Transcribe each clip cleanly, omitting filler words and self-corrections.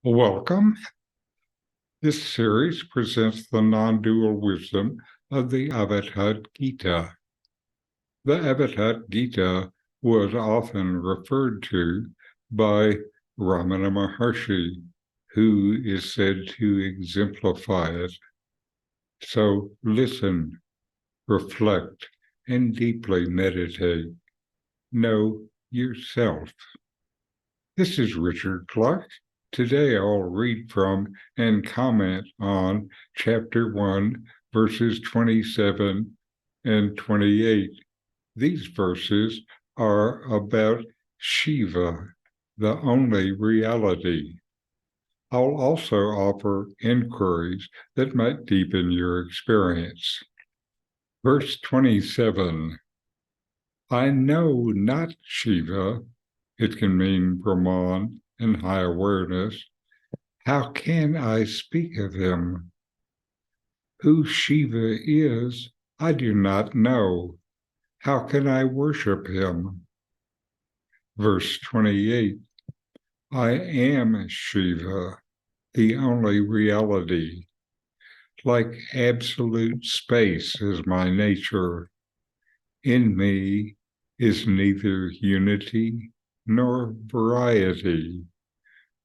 Welcome. This series presents the non-dual wisdom of the Avadhut Gita. The Avadhut Gita was often referred to by Ramana Maharshi, who is said to exemplify it. So listen, reflect, and deeply meditate. Know yourself. This is Richard Clarke. Today I'll read from and comment on Chapter 1, verses 27 and 28. These verses are about Shiva, the only reality. I'll also offer inquiries that might deepen your experience. Verse 27, I know not Shiva. It can mean Brahman and high awareness. How can I speak of him? Who Shiva is, I do not know. How can I worship him? Verse 28, I am Shiva, the only reality. Like absolute space is my nature. In me is neither unity nor variety.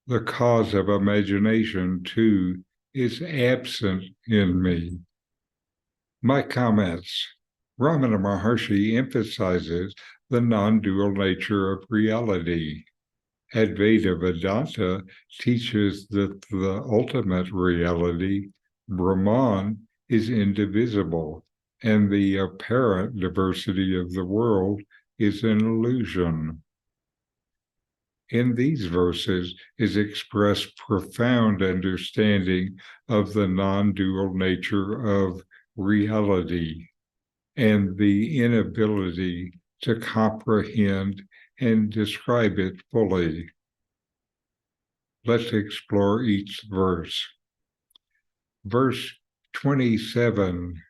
The cause of imagination, too, is absent in me. My comments. Ramana Maharshi emphasizes the non-dual nature of reality. Advaita Vedanta teaches that the ultimate reality, Brahman, is indivisible, and the apparent diversity of the world is an illusion. In these verses is expressed profound understanding of the non-dual nature of reality and the inability to comprehend and describe it fully. Let's explore each verse. Verse 27,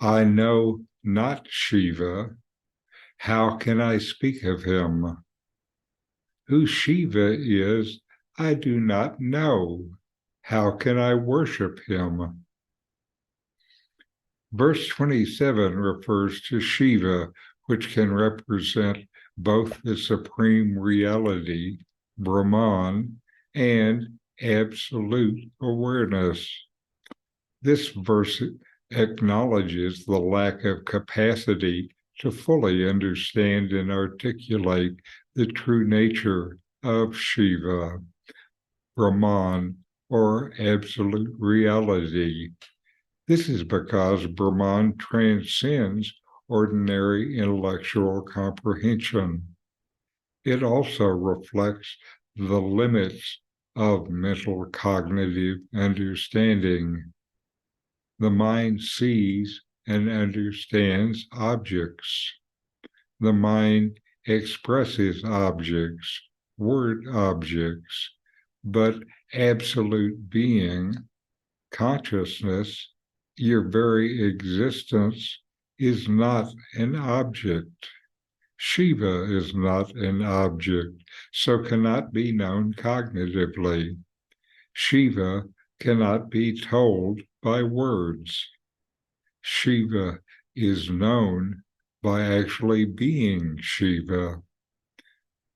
I know not Shiva. How can I speak of him? Who Shiva is, I do not know. How can I worship him? Verse 27 refers to Shiva, which can represent both the supreme reality, Brahman, and absolute awareness. This verse acknowledges the lack of capacity to fully understand and articulate the true nature of Shiva, Brahman, or absolute reality. This is because Brahman transcends ordinary intellectual comprehension. It also reflects the limits of mental cognitive understanding. The mind sees and understands objects. The mind expresses objects, word objects, but absolute being, consciousness, your very existence is not an object. Shiva is not an object, so cannot be known cognitively. Shiva cannot be told by words. Shiva is known by actually being Shiva.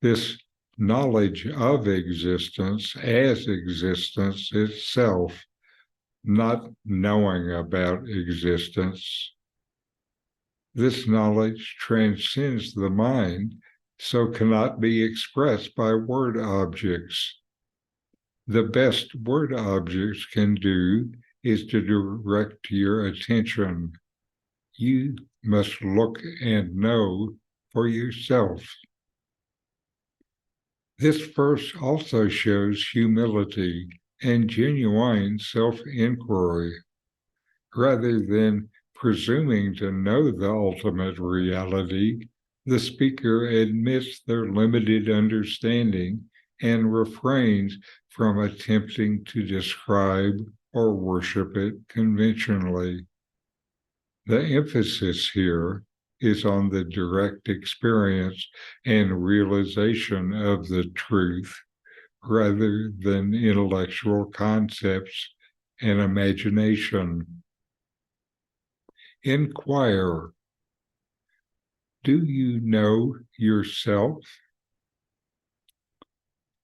This knowledge of existence as existence itself, not knowing about existence. This knowledge transcends the mind, so cannot be expressed by word objects. The best word objects can do is to direct your attention. You must look and know for yourself. This verse also shows humility and genuine self-inquiry. Rather than presuming to know the ultimate reality, the speaker admits their limited understanding and refrains from attempting to describe or worship it conventionally. The emphasis here is on the direct experience and realization of the truth, rather than intellectual concepts and imagination. Inquire. Do you know yourself?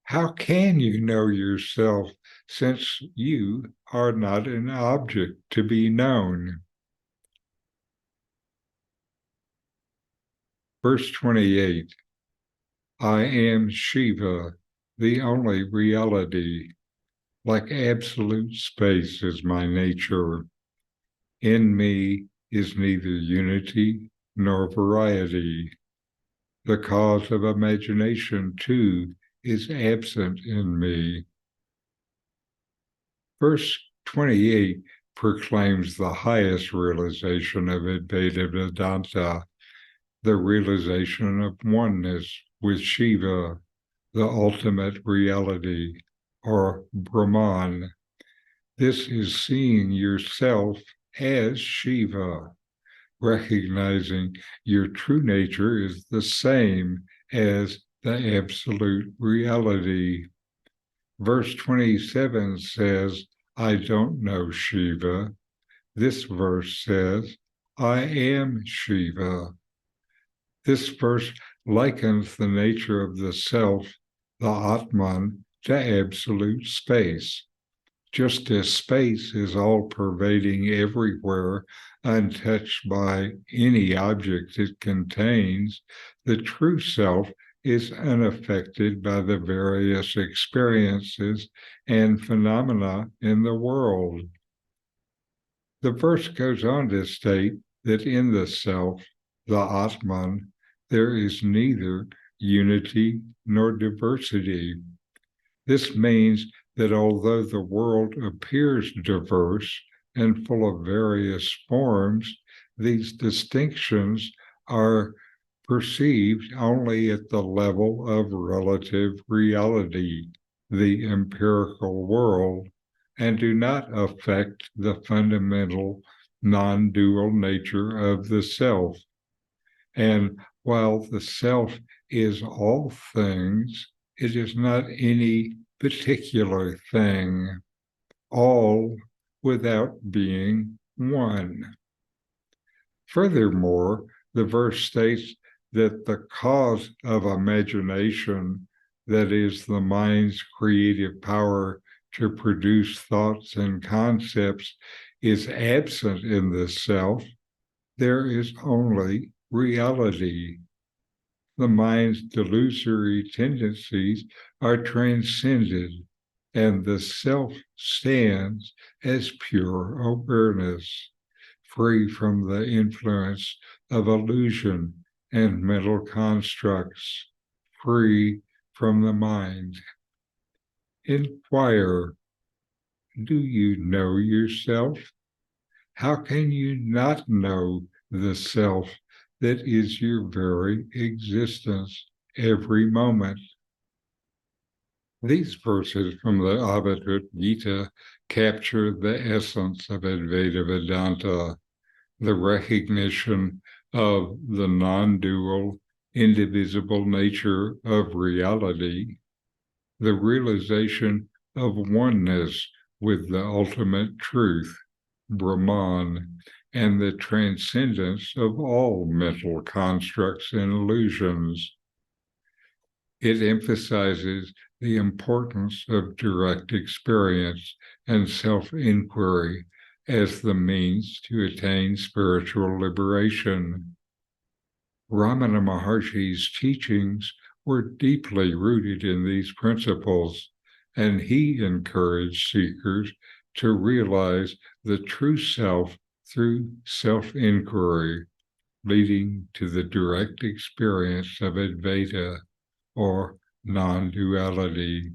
How can you know yourself since you are not an object to be known? Verse 28, I am Shiva, the only reality. Like absolute space is my nature. In me is neither unity nor variety. The cause of imagination, too, is absent in me. Verse 28 proclaims the highest realization of Advaita Vedanta, the realization of oneness with Shiva, the ultimate reality, or Brahman. This is seeing yourself as Shiva, recognizing your true nature is the same as the absolute reality. Verse 27 says, I don't know Shiva. This verse says, I am Shiva. This verse likens the nature of the self, the Atman, to absolute space. Just as space is all-pervading everywhere, untouched by any object it contains, the true self is unaffected by the various experiences and phenomena in the world. The verse goes on to state that in the self, the Atman, there is neither unity nor diversity. This means that although the world appears diverse and full of various forms, these distinctions are perceived only at the level of relative reality, the empirical world, and do not affect the fundamental non-dual nature of the self. And while the self is all things, it is not any particular thing, all without being one. Furthermore, the verse states that the cause of imagination, that is, the mind's creative power to produce thoughts and concepts, is absent in the self. There is only reality. The mind's delusory tendencies are transcended, and the self stands as pure awareness, free from the influence of illusion and mental constructs, free from the mind. Inquire, do you know yourself? How can you not know the self that is your very existence every moment? These verses from the Avadhut Gita capture the essence of Advaita Vedanta, the recognition of the non-dual, indivisible nature of reality, the realization of oneness with the ultimate truth, Brahman, and the transcendence of all mental constructs and illusions. It emphasizes the importance of direct experience and self-inquiry as the means to attain spiritual liberation. Ramana Maharshi's teachings were deeply rooted in these principles, and he encouraged seekers to realize the true self through self-inquiry, leading to the direct experience of Advaita, or non-duality.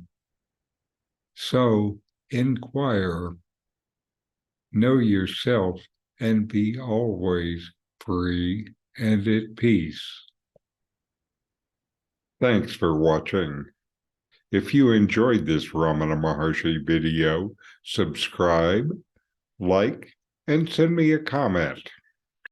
So, inquire, know yourself, and be always free and at peace. Thanks for watching. If you enjoyed this Ramana Maharshi video, subscribe, like, and send me a comment.